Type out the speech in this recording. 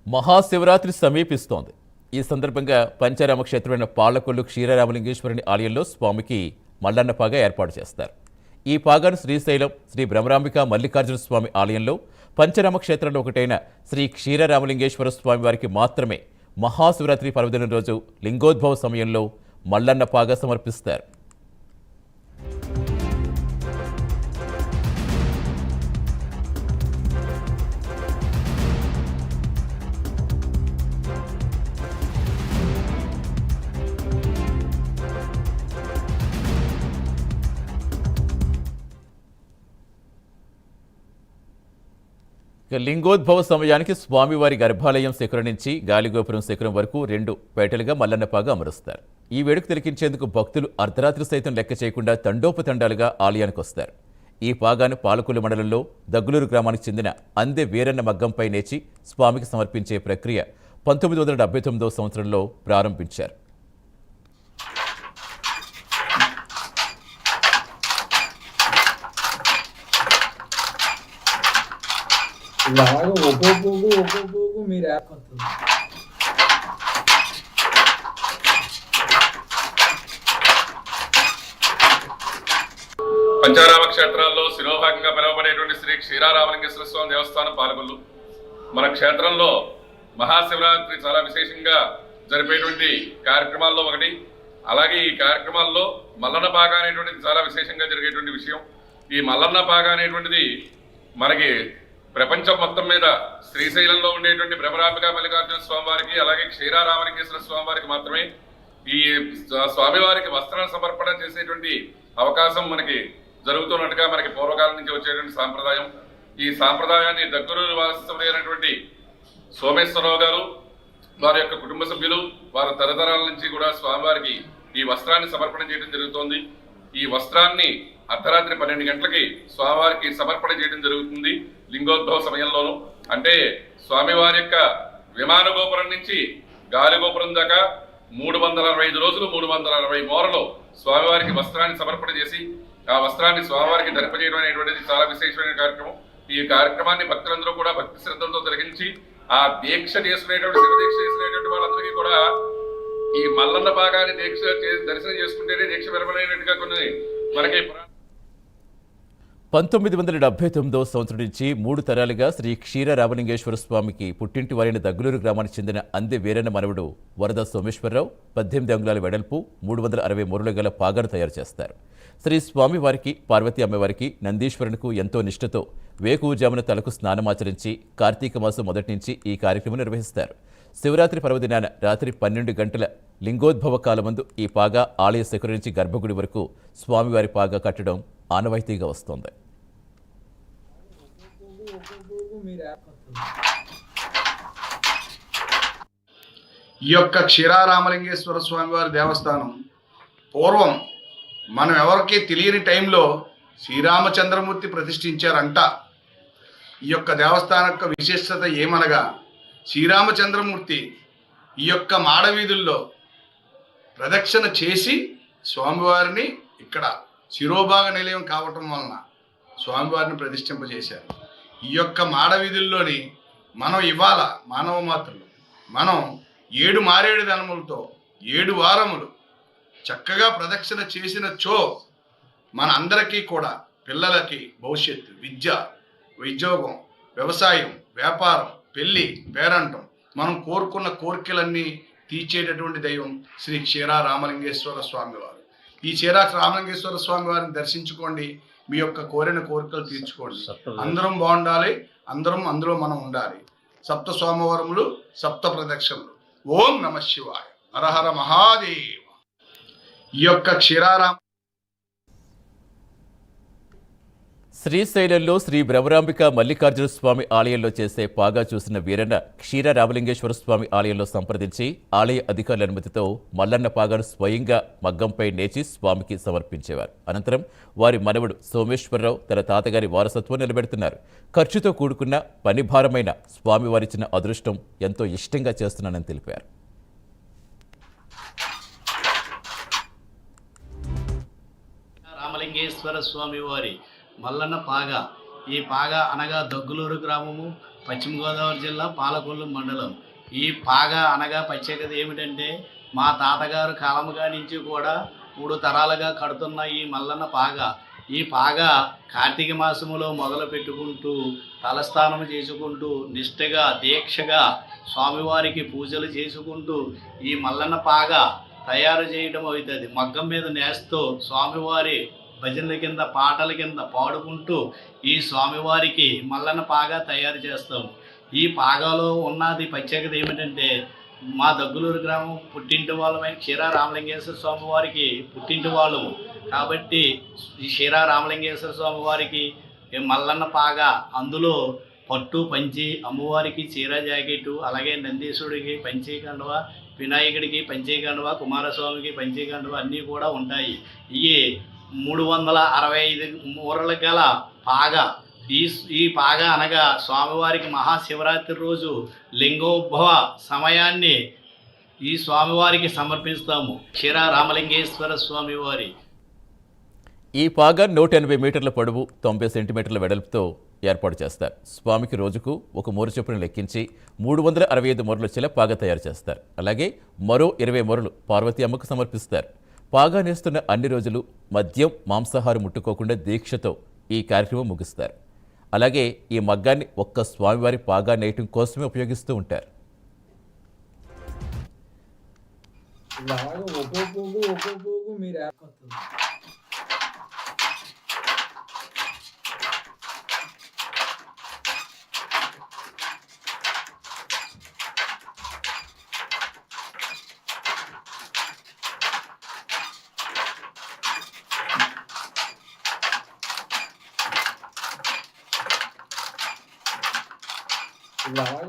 మహాశివరాత్రి సమీపిస్తోంది. ఈ సందర్భంగా పంచారామ క్షేత్రమైన పాలకొల్లు క్షీరరామలింగేశ్వరుని ఆలయంలో స్వామికి మల్లన్న పాగా ఏర్పాటు చేస్తారు. ఈ పాగాను శ్రీశైలం శ్రీ బ్రహ్మరాంబిక మల్లికార్జున స్వామి ఆలయంలో, పంచరామ క్షేత్రంలో ఒకటైన శ్రీ క్షీరరామలింగేశ్వర స్వామి వారికి మాత్రమే మహాశివరాత్రి పర్వదినం రోజు లింగోద్భవ సమయంలో మల్లన్న పాగా సమర్పిస్తారు. లింగోద్భవ సమయానికి స్వామివారి గర్భాలయం శిఖరం నుంచి గాలిగోపురం శిఖరం వరకు 2 పేటలుగా మల్లన్నపాగా అమరుస్తారు. ఈ వేడుక తిలకించేందుకు భక్తులు అర్ధరాత్రి సైతం లెక్క చేయకుండా తండోపతండాలుగా ఆలయానికి వస్తారు. ఈ పాగాను పాలకొల్లు మండలంలో దగ్గులూరు గ్రామానికి చెందిన అందె వీరన్న మగ్గంపై నేచి స్వామికి సమర్పించే ప్రక్రియ 1979వ సంవత్సరంలో ప్రారంభించారు. ఇలాగ ఒక్కొక్క మీరు ఏర్పడుతుంది. పంచారామ క్షేత్రాల్లో శిరోభాగంగా పిలువబడేటువంటి శ్రీ క్షీరరామలింగేశ్వర స్వామి దేవస్థానం పాలకొల్లు మన క్షేత్రంలో మహాశివరాత్రి చాలా విశేషంగా జరిపేటువంటి కార్యక్రమాల్లో ఒకటి. అలాగే ఈ కార్యక్రమాల్లో మల్లన్న పాగా అనేటువంటిది చాలా విశేషంగా జరిగేటువంటి విషయం. ఈ మల్లన్న పాగా అనేటువంటిది మనకి ప్రపంచం మొత్తం మీద శ్రీశైలంలో ఉండేటువంటి బ్రహ్మరాంబిక మల్లికార్జున స్వామివారికి, అలాగే క్షీరరామలింగేశ్వర స్వామివారికి మాత్రమే ఈ స్వామివారికి వస్త్ర సమర్పణ చేసేటువంటి అవకాశం మనకి జరుగుతున్నట్టుగా మనకి పూర్వకాలం నుంచి వచ్చేటువంటి సాంప్రదాయం. ఈ సాంప్రదాయాన్ని దగ్గరూరు వాస్తవుడైనటువంటి సోమేశ్వరరావు గారు, వారి యొక్క కుటుంబ సభ్యులు, వారి తరతరాల నుంచి కూడా స్వామివారికి ఈ వస్త్రాన్ని సమర్పణ చేయడం జరుగుతోంది. ఈ వస్త్రాన్ని అర్ధరాత్రి 12 గంటలకి స్వామివారికి సమర్పణ చేయడం జరుగుతుంది. లింగోద్భవ సమయంలోనూ, అంటే స్వామివారి యొక్క విమాన గోపురం నుంచి గాలి గోపురం దాకా 365 రోజులు 360 మోరలో స్వామివారికి వస్త్రాన్ని సమర్పణ చేసి ఆ వస్త్రాన్ని స్వామివారికి ధరింపజేయడం అనేటువంటిది చాలా విశేషమైన కార్యక్రమం. ఈ కార్యక్రమాన్ని భక్తులందరూ కూడా భక్తి శ్రద్ధలతో తొలగించి ఆ దీక్ష చేసుకునేటువంటి శివదీక్ష చేసుకునేటువంటి వాళ్ళందరికీ కూడా ఈ మల్లన్న పాగాన్ని దర్శనం చేసుకుంటేనే దీక్ష విరమణైనట్టుగా కొన్ని మనకి 1979వ సంవత్సరం నుంచి 3 తరాలుగా శ్రీ క్షీరరామలింగేశ్వర స్వామికి పుట్టింటి వారైన దగ్గులూరు గ్రామానికి చెందిన అందె వీరన్న మనవడు వరద సోమేశ్వరరావు 18 అంగుళాల వెడల్పు 360 మూరలు గల పాగాను తయారు చేస్తారు. శ్రీ స్వామివారికి, పార్వతీ అమ్మవారికి, నందీశ్వరునికు ఎంతో నిష్ఠతో వేకువజామున తలకు స్నానమాచరించి కార్తీక మాసం మొదటి నుంచి ఈ కార్యక్రమం నిర్వహిస్తారు. శివరాత్రి పర్వదినాన రాత్రి 12 గంటల లింగోద్భవ కాలమందు ఈ పాగా ఆలయ శిఖరం నుంచి గర్భగుడి వరకు స్వామివారి పాగా కట్టడం ఆనవాయితీగా వస్తోంది. ఈ యొక్క క్షీరరామలింగేశ్వర స్వామివారి దేవస్థానం పూర్వం మనం ఎవరికీ తెలియని టైంలో శ్రీరామచంద్రమూర్తి ప్రతిష్ఠించారంట. ఈ యొక్క దేవస్థానం యొక్క విశిష్టత ఏమనగా, శ్రీరామచంద్రమూర్తి ఈ యొక్క మాడవీధుల్లో ప్రదక్షిణ చేసి స్వామివారిని ఇక్కడ శిరోభాగ నిలయం కావటం వలన స్వామివారిని ప్రతిష్ఠింపజేశారు. ఈ యొక్క మాడవీధుల్లోని మనం ఇవాళ మానవ మాత్రులు మనం 7 మారేడు ధనములతో 7 వారములు చక్కగా ప్రదక్షిణ చేసిన మన అందరికీ కూడా పిల్లలకి భవిష్యత్తు, విద్య, ఉద్యోగం, వ్యవసాయం, వ్యాపారం, పెళ్లి, పేరంటం, మనం కోరుకున్న కోరికలన్నీ తీర్చేటటువంటి దైవం శ్రీ క్షీరరామలింగేశ్వర స్వామివారు. ఈ క్షీరరామలింగేశ్వర స్వామి వారిని దర్శించుకోండి, మీ యొక్క కోరిన కోరికలు తీర్చుకోండి. అందరం బాగుండాలి, అందరం అందులో మనం ఉండాలి. 7 సోమవారములు 7 ప్రదక్షిణలు. ఓం నమ శివాయ, హరహర మహాదేవ. ఈ యొక్క క్షీరరామ శ్రీశైలంలో శ్రీ బ్రహ్మరాంబిక మల్లికార్జున స్వామి ఆలయంలో చేసే పాగా చూసిన వీరన్న క్షీరరామలింగేశ్వర స్వామి ఆలయంలో సంప్రదించి ఆలయ అధికారుల అనుమతితో మల్లన్న పాగాను స్వయంగా మగ్గంపై నేచి స్వామికి సమర్పించేవారు. అనంతరం వారి మనవడు సోమేశ్వరరావు తన తాతగారి వారసత్వం నిలబెడుతున్నారు. ఖర్చుతో కూడుకున్న పనిభారమైన స్వామివారిచ్చిన అదృష్టం ఎంతో ఇష్టంగా చేస్తున్నానని తెలిపారు. రామలింగేశ్వర స్వామి వారి మల్లన్న పాగా, ఈ పాగా అనగా దగ్గులూరు గ్రామము పశ్చిమ గోదావరి జిల్లా పాలకొల్లు మండలం. ఈ పాగా అనగా ప్రత్యేకత ఏమిటంటే మా తాతగారు కాలముగా నుంచి కూడా 3 తరాలుగా కడుతున్న ఈ మల్లన్న పాగా. ఈ పాగా కార్తీక మాసములో మొదలు పెట్టుకుంటూ తలస్నానం చేసుకుంటూ నిష్ఠగా దీక్షగా స్వామివారికి పూజలు చేసుకుంటూ ఈ మల్లన్న పాగా తయారు చేయడం అవుతుంది. మగ్గం మీద నేస్తూ స్వామివారి భజనల కింద పాటల కింద పాడుకుంటూ ఈ స్వామివారికి మల్లన్న పాగా తయారు చేస్తాము. ఈ పాగాలో ఉన్నది ప్రత్యేకత ఏమిటంటే మా దగ్గులూరు గ్రామం పుట్టింటి వాళ్ళమైన క్షీరా రామలింగేశ్వర స్వామి వారికి పుట్టింటి వాళ్ళము కాబట్టి ఈ క్షీరా రామలింగేశ్వర స్వామి వారికి మల్లన్న పాగా, అందులో పట్టు పంచి, అమ్మవారికి చీర జాకెట్టు, అలాగే నందీశ్వరుడికి పంచీ కండువ, వినాయకుడికి పంచీ కండువ, కుమారస్వామికి పంచీ కండువ అన్నీ కూడా ఉంటాయి. ఈ 365 మూరలు గల పాగా. ఈ పాగా అనగా స్వామివారికి మహాశివరాత్రి రోజు లింగోద్భవ సమయాన్ని ఈ స్వామివారికి సమర్పిస్తాము. క్షీరా రామలింగేశ్వర స్వామివారి ఈ పాగా 180 మీటర్ల పొడవు, 90 సెంటీమీటర్ల వెడల్పుతో ఏర్పాటు చేస్తారు. స్వామికి రోజుకు ఒక మూర చొప్పున లెక్కించి 365 మూరలు చిల పాగా తయారు చేస్తారు. అలాగే మరో 20 మూరలు పార్వతీ అమ్మకు సమర్పిస్తారు. పాగా నేస్తున్న అన్ని రోజులు మద్యం, మాంసాహారం ముట్టుకోకుండా దీక్షతో ఈ కార్యక్రమం ముగిస్తారు. అలాగే ఈ మగ్గాన్ని ఒక్క స్వామివారి పాగా నేయటం కోసమే ఉపయోగిస్తూ ఉంటారు. ఇలాగ ఒక్కో పువ్వు మీరు ఏర్పడుతుంది. ఇలాగ